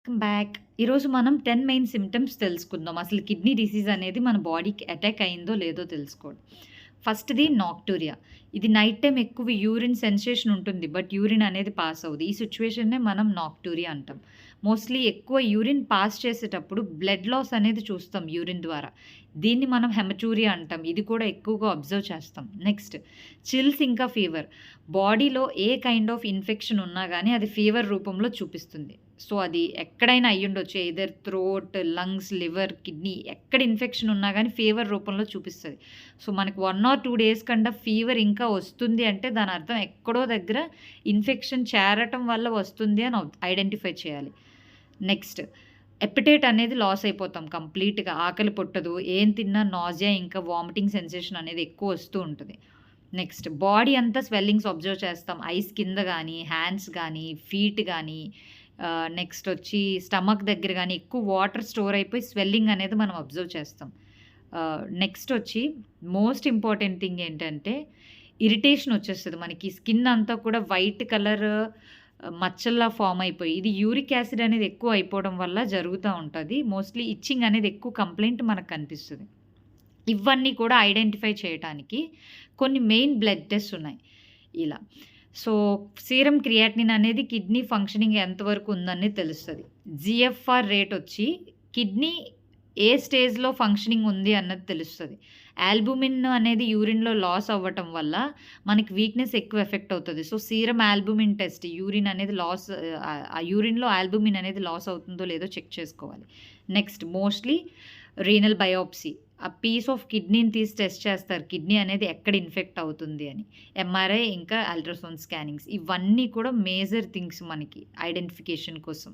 Welcome back. ఈరోజు మనం 10 main symptoms తెలుసుకుందాం. అసలు కిడ్నీ డిసీజ్ అనేది మన బాడీకి అటాక్ అయిందో లేదో తెలుసుకోవడం. ఫస్ట్‌ది నాక్టూరియా. ఇది నైట్ టైమ్ ఎక్కువ యూరిన్ సెన్సేషన్ ఉంటుంది. బట్ యూరిన్ అనేది పాస్ అవ్వదు. ఈ సిట్యుయేషన్‌నే మనం నాక్టూరియా అంటాం. మోస్ట్‌లీ ఎక్కువ యూరిన్ పాస్ చేసేటప్పుడు బ్లడ్ లాస్ అనేది చూస్తాం యూరిన్ ద్వారా. దీన్ని మనం హెమటూరియా అంటాం. ఇది కూడా ఎక్కువగా అబ్జర్వ్ చేస్తాం. నెక్స్ట్ చిల్స్ ఇంకా ఫీవర్. బాడీలో ఏ కైండ్ ఆఫ్ ఇన్ఫెక్షన్ ఉన్నా గానీ అది ఫీవర్ రూపంలో చూపిస్తుంది. సో, అది ఎక్కడైనా అయ్యుండొచ్చు. Either throat, lungs, liver, kidney ఎక్కడ ఇన్ఫెక్షన్ ఉన్నా గానీ ఫీవర్ రూపంలో చూపిస్తది. సో, మనకి 1 ఆర్ 2 డేస్ కంట ఫీవర్ ఇంకా వస్తుంది అంటే దాని అర్థం ఎక్కడో దగ్గర ఇన్ఫెక్షన్ చేరటం వల్ల వస్తుంది అని ఐడెంటిఫై చేయాలి. నెక్స్ట్ ఎపిటైట్ అనేది లాస్ అయిపోతాం కంప్లీట్‌గా. ఆకలి పుట్టదు. ఏం తిన్నా నాజియా ఇంకా వామిటింగ్ సెన్సేషన్ అనేది ఎక్కువ వస్తూ ఉంటది. నెక్స్ట్ బాడీ అంతా స్వెల్లింగ్స్ అబ్జర్వ్ చేస్తాం. ఐస్ కింద గానీ, హ్యాండ్స్ గానీ, ఫీట్ గానీ నెక్స్ట్ వచ్చి స్టమక్ దగ్గర గానీ ఎక్కువ వాటర్ స్టోర్ అయిపోయి స్వెల్లింగ్ అనేది మనం అబ్జర్వ్ చేస్తాం. నెక్స్ట్ వచ్చి మోస్ట్ ఇంపార్టెంట్ థింగ్ ఏంటంటే ఇరిటేషన్ వచ్చేస్తది. మనకి స్కిన్ అంతా కూడా వైట్ కలర్ మచ్చల్లా ఫార్మ్ అయిపోయి ఇది యూరిక్ యాసిడ్ అనేది ఎక్కువ అయిపోవడం వల్ల జరుగుతా ఉంటది. మోస్ట్‌లీ ఇచ్చింగ్ అనేది ఎక్కువ కంప్లెయింట్ మనకు కనిపిస్తది. ఇవన్నీ కూడా ఐడెంటిఫై చేయటానికి కొన్ని మెయిన్ బ్లడ్ టెస్ట్స్ ఉన్నాయి ఇలా. సో, సీరం క్రియాటినిన్ అనేది కిడ్నీ ఫంక్షనింగ్ ఎంతవరకు ఉందని తెలుస్తది. జీఎఫ్ఆర్ రేట్ వచ్చి కిడ్నీ ఏ స్టేజ్‌లో ఫంక్షనింగ్ ఉంది అన్నది తెలుస్తది. ఆల్బుమిన్ అనేది యూరిన్‌లో లాస్ అవ్వటం వల్ల మనకి వీక్‌నెస్ ఎక్కువ ఎఫెక్ట్ అవుతది. So, serum albumin test urine అనేది లాస్ ఆ యూరిన్‌లో ఆల్బుమిన్ అనేది లాస్ అవుతుందో లేదో చెక్ చేసుకోవాలి. Next mostly renal biopsy. ఆ పీస్ ఆఫ్ కిడ్నీని తీసి టెస్ట్ చేస్తారు. కిడ్నీ అనేది ఎక్కడ ఇన్ఫెక్ట్ అవుతుంది అని. ఎంఆర్ఐ ఇంకా అల్ట్రాసౌండ్ స్కానింగ్స్ ఇవన్నీ కూడా మేజర్ థింగ్స్ మనకి ఐడెంటిఫికేషన్ కోసం.